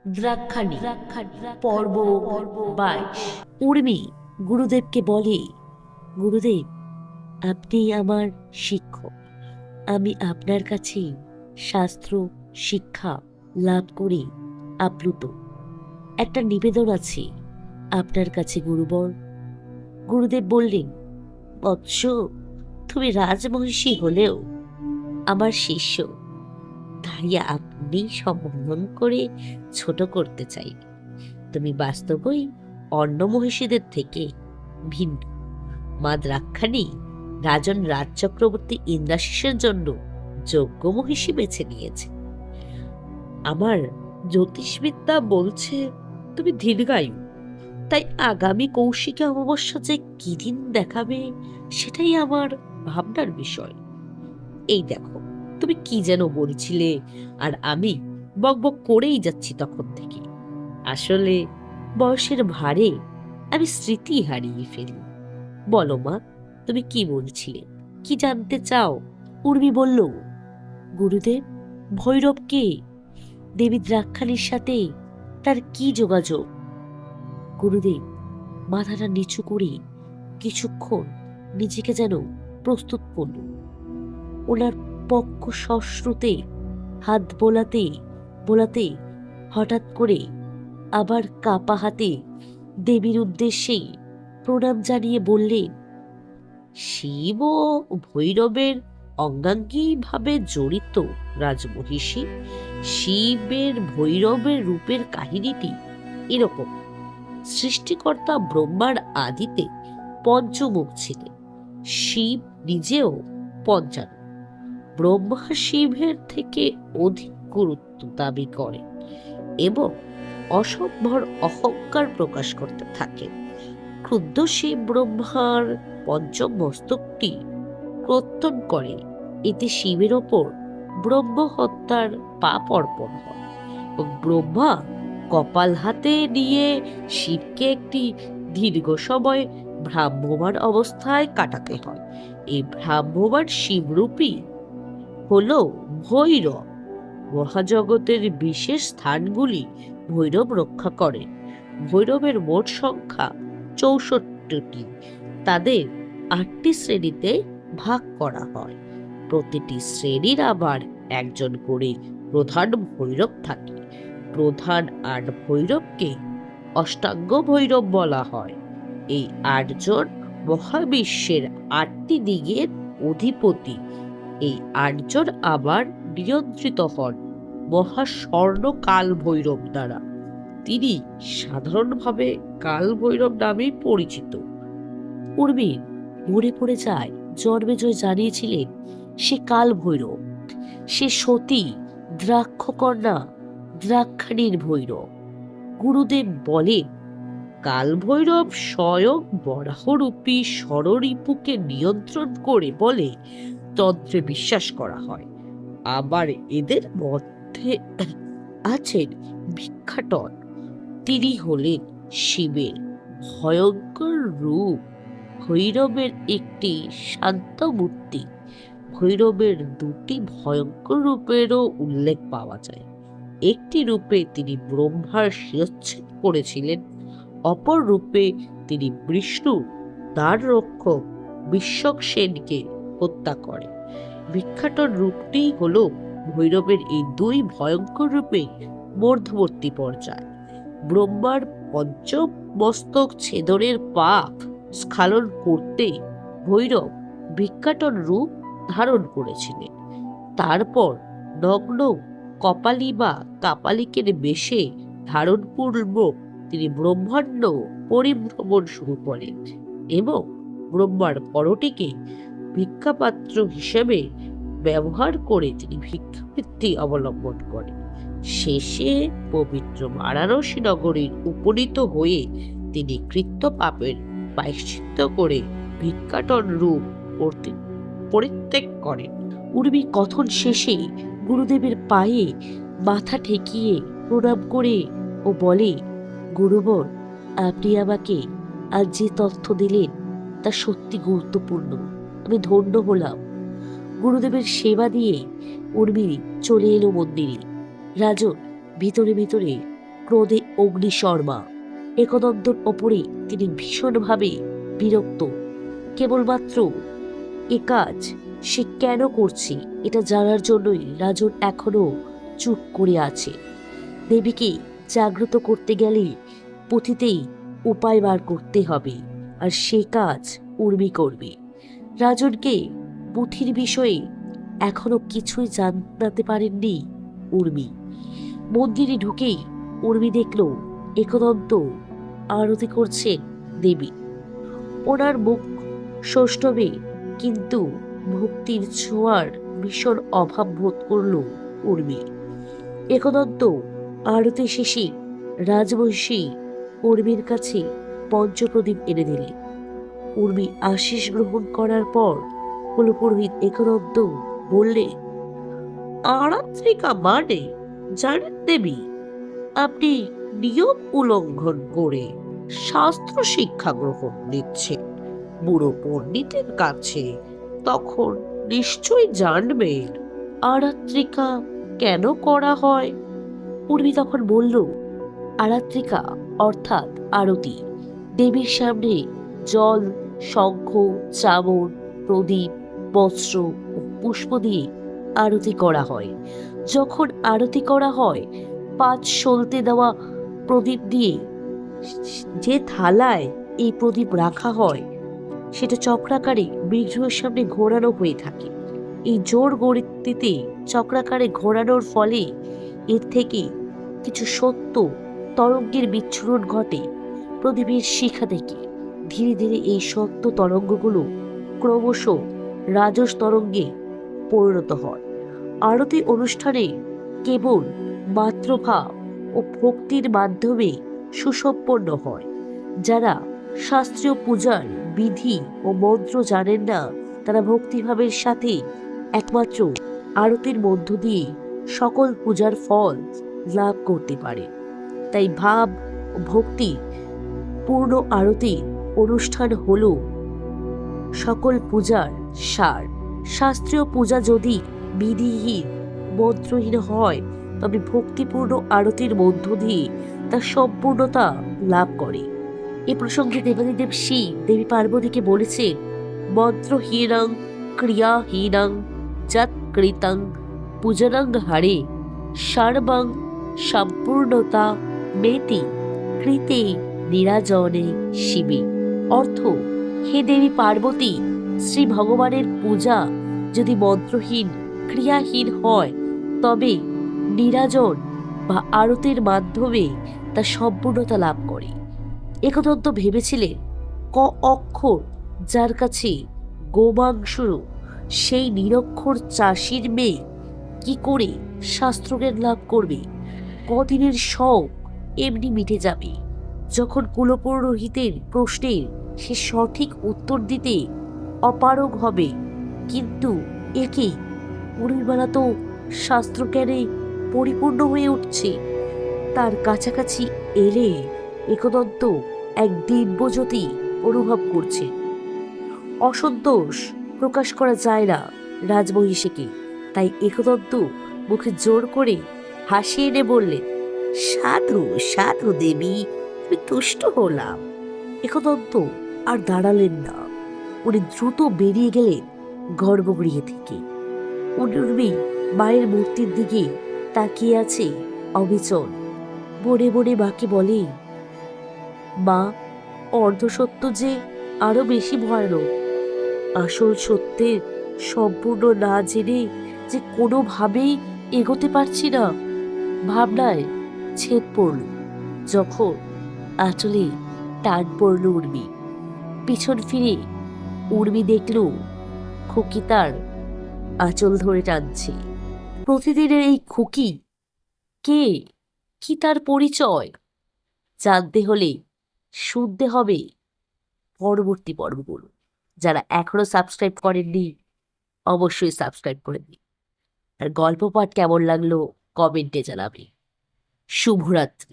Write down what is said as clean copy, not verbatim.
দ্রাক্ষাণী পর্ব 22। উর্মি গুরুদেবকে বলে, গুরুদেব, আপনি আমার শিক্ষক। আমি আপনার কাছে শাস্ত্র শিক্ষা লাভ করে আপ্লুত। একটা নিবেদন আছে আপনার কাছে গুরুবর। গুরুদেব বললেন, বৎস, তুমি রাজমহিষী হলেও আমার শিষ্য, তাই আপনি সম্বোধন করে ছোট করতে চাই। তুমি বাস্তবই অন্য মহিষীদের থেকে ভিন্ন। মা দ্রাক্ষাণী রাজন রাজচক্রবর্তী ইন্দ্রাশিসের জন্য যোগ্য মহিষী বেছে নিয়েছে। আমার জ্যোতিষবিদ্যা বলছে তুমি দীর্ঘায়ু, তাই আগামী কৌশিকী অমাবস্যা যে কি দিন দেখাবে সেটাই আমার ভাবনার বিষয়। এই দেখো, তুমি কি যেন বলছিলে, আর আমি বকবক করেই যাচ্ছি তখন থেকে। আসলে বয়সের ভারে আমি স্মৃতি হারিয়ে ফেলি। বলো মা, তুমি কি বলছিলে, কি জানতে চাও? উর্মি বলল, গুরুদেব, ভৈরব কে? দেবী দ্রাক্ষাণীর সাথে তার কি যোগাযোগ? গুরুদেব মাথাটা নিচু করে কিছুক্ষণ নিজেকে যেন প্রস্তুত করল। ওনার পক্ষ সশ্রুতে হাত বোলাতে বোলাতে হঠাৎ করে আবার কাপা হাতে দেবীর উদ্দেশ্যে প্রণাম জানিয়ে বললেন, শিব ও ভৈরবের অঙ্গাঙ্গী ভাবে জড়িত রাজমহিষী। শিবের ভৈরবের রূপের কাহিনীটি এরকম। সৃষ্টিকর্তা ব্রহ্মার আদিতে পঞ্চমুখ ছিলেন। শিব নিজেও পঞ্চানন। ব্রহ্মা শিবের থেকে অধিক গুরুত্ব দাবি করেন এবং অসম্ভর অহংকার প্রকাশ করতে থাকেন। ক্ষুদ্র শিব ব্রহ্মার পঞ্চম মস্তকটি কর্তন করে। এতে শিবের ওপর ব্রহ্ম হত্যার পাপ অর্পণ হয় এবং ব্রহ্মা কপাল হাতে নিয়ে শিবকে একটি দীর্ঘ সময় ভ্রাম্যমাণ অবস্থায় কাটাতে হয়। এই ভ্রাম্যমাণ শিবরূপী হলো ভৈরব। মহাজগতের বিশেষ স্থানগুলি ভৈরব রক্ষা করেন। ভৈরবের মোট সংখ্যা 64টি। তাদের 8টি শ্রেণীতে ভাগ করা হয়। প্রতিটি শ্রেণীর আবার একজন করে প্রধান ভৈরব থাকে। প্রধান 8 ভৈরবকে অষ্টাঙ্গ ভৈরব বলা হয়। এই 8জন মহাবিশ্বের 8টি দিকের অধিপতি। এই 8জন আবার নিয়ন্ত্রিত হন মহাস্বর্ণ কাল ভৈরব দ্বারা। তিনি সাধারণভাবে কাল ভৈরব নামেই পরিচিত। উর্মির মনে পড়ে যায় জন্মেজয় জানিয়েছিলেন সে কাল ভৈরব। সে সতী দ্রাক্ষকন্যা দ্রাক্ষাণীর ভৈরব। গুরুদেব বলেন, কাল ভৈরব স্বয়ং বরাহরূপী ষড়রিপুকে নিয়ন্ত্রণ করে বলে তন্ত্রে বিশ্বাস করা হয়। আবার এদের মধ্যে আছেন ভিক্ষাটন। তিনি হলেন শিবের ভয়ঙ্কর রূপ। ভৈরবের একটি শান্ত মূর্তি। ভৈরবের 2টি ভয়ঙ্কর রূপেরও উল্লেখ পাওয়া যায়। একটি রূপে তিনি ব্রহ্মার শিরচ্ছেদ করেছিলেন, অপর রূপে তিনি বিষ্ণু দ্বার রক্ষক বিশ্বক সেনকে হত্যা করেন। ভিক্ষাটন রূপটি হল ভৈরবের এই 2 ভয়ঙ্কর রূপে মধ্যবর্তী পর্যায়। ব্রহ্মার পঞ্চম মস্তক ছেদনের পাপ স্খলন করতে ভৈরব ভিক্ষাটন রূপ ধারণ করেছিলেন। তারপর নগ্ন কপালী বা কাপালিকের বেশে ধারণপূর্বক তিনি ব্রহ্মাণ্ড পরিভ্রমণ শুরু করেন এবং ব্রহ্মার পরটিকে ভিক্ষাপাত্র হিসেবে ব্যবহার করে তিনি ভিক্ষাবৃত্তি অবলম্বন করেন। শেষে পবিত্র বারাণসী নগরীর উপনীত হয়ে তিনি কৃত্য পাপের প্রায়শ্চিত্ত করে ভিক্ষাটন রূপ পরিত্যাগ করেন। উর্মি কথন শেষে গুরুদেবের পায়ে মাথা ঠেকিয়ে প্রণাম করে ও বলে, গুরুবর, আপনি আমাকে আজ যে তথ্য দিলেন তা সত্যি গুরুত্বপূর্ণ। আমি ধন্য হলাম। গুরুদেবের সেবা দিয়ে উর্মি চলে এলো মন্দিরে। রাজন ভিতরে ভিতরে ক্রোধে অগ্নিশর্মা। একদন্তর ওপরে তিনি ভীষণভাবে বিরক্ত। কেবলমাত্র এ কাজ সে কেন করছে এটা জানার জন্যই রাজন এখনো চুপ করে আছে। দেবীকে জাগ্রত করতে গেলে পুঁথিতেই উপায় বার করতে হবে, আর সে কাজ উর্মি করবে। রাজনকে পুঁথির বিষয়ে এখনো কিছুই জানাতে পারেননি উর্মি। মন্দিরে ঢুকেই উর্মি দেখল একদন্ত আরতি করছেন দেবী। ওনার মুখ সৌষ্ঠবে, কিন্তু ভক্তির ছোঁয়ার ভীষণ অভাব বোধ করল উর্মি। একদন্ত আরতি শেষে রাজবংশী উর্মির কাছে পঞ্চপ্রদীপ এনে দিলেন। উর্মি আশীষ গ্রহণ করার পর কুলপুরোহিত একদন্ত বললে, আরাত্রিকা মানে জানেন দেবী, আপনি নিয়ম উল্লঙ্ঘন করে শাস্ত্র শিক্ষা গ্রহণ নিচ্ছেন বুড়ো পণ্ডিতের কাছে, তখন নিশ্চয়ই জানবেন আরাত্রিকা কেন করা হয়। উর্মি তখন বলল, আরাত্রিকা অর্থাৎ আরতি। দেবীর সামনে জল, শঙ্খ, চামর, প্রদীপ, বস্ত্র ও পুষ্প দিয়ে আরতি করা হয়। যখন আরতি করা হয়, 5 সলতে দেওয়া প্রদীপ দিয়ে যে থালায় এই প্রদীপ রাখা হয় সেটা চক্রাকারে বিগ্রহের সামনে ঘোরানো হয়ে থাকে। এই জোর গতিতে চক্রাকারে ঘোরানোর ফলে এর থেকে কিছু সত্য তরঙ্গের বিচ্ছুরণ ঘটে প্রদীপের শিখা থেকে। ধীরে ধীরে এই সত্য তরঙ্গগুলো ক্রমশ রাজস তরঙ্গে পরিণত হয়। আরতি অনুষ্ঠানে কেবল মাতৃভাব ও ভক্তির মাধ্যমে সুসম্পন্ন হয়। যারা শাস্ত্রীয় পূজার বিধি ও মন্ত্র জানেন না, তারা ভক্তিভাবের সাথে একমাত্র আরতির মধ্য দিয়ে সকল পূজার ফল লাভ করতে পারে। তাই ভাব ও ভক্তি পূর্ণ আরতি অনুষ্ঠান হল সকল পূজার সার। শাস্ত্রীয় পূজা যদি বিধিহীন মন্ত্রহীন হয়, তবে ভক্তিপূর্ণ আরতির মধ্য দিয়ে তা সম্পূর্ণতা লাভ করে। এ প্রসঙ্গে দেবাদিদেব শিব দেবী পার্বতীকে বলেছেন, মন্ত্রহীনং ক্রিয়াহীনং যৎকৃতং পূজনং হারে সর্বং সম্পূর্ণতা মেতি কৃতে নিরাজনে শিবে। অর্থ, হে দেবী পার্বতী, শ্রী ভগবানের পূজা যদি মন্ত্রহীন ক্রিয়াহীন হয়, তবে নিরাজন বা আরতির মাধ্যমে তা সম্পূর্ণতা লাভ করে। একদন্ত ভেবেছিলেন, ক অক্ষর যার কাছে গোমাংসুর, সেই নিরক্ষর চাষির মেয়ে কি করে শাস্ত্রজ্ঞান লাভ করবে? কদিনের শখ এমনি মিটে যাবে। যখন কুলপুরোহিতের প্রশ্নের সে সঠিক উত্তর দিতে অপারগ হবে, কিন্তু একে উর্মিমালা তো শাস্ত্রজ্ঞানে পরিপূর্ণ হয়ে উঠছে। তার কাছাকাছি এলে একদন্ত এক দিব্যজ্যোতি অনুভব করছে। অসন্তোষ প্রকাশ করা যায় না রাজমহিষীকে, তাই একদন্ত মুখে জোর করে হাসি এনে বললেন, সাধু সাধু দেবী, আমি তুষ্ট হলাম। একদন্ত আর দাঁড়ালেন না, উনি দ্রুত বেরিয়ে গেলেন গর্ভগৃহে থেকে। উর্মি মায়ের মূর্তির দিকে তাকিয়ে আছে অবিচল। বনে বনে মাকে বলে, মা, অর্ধসত্য যে আরো বেশি ভয়ানক। আসল সত্যের সম্পূর্ণ না জেনে যে কোনোভাবেই এগোতে পারছি না। ভাবনায় ছেদ পড়ল যখন আঁচলে টান পড়ল উর্মি। পিছন ফিরে উর্মি দেখল খুকি তার আঁচল ধরে টানছে। প্রতিদিনের এই খুকি কে, কি তার পরিচয়? জানতে হলে শুনতে হবে পরবর্তী পর্বগুলো। যারা এখনো সাবস্ক্রাইব করেননি, অবশ্যই সাবস্ক্রাইব করে দিন। আর গল্প পাঠ কেমন লাগলো কমেন্টে জানাবে। শুভরাত্রি।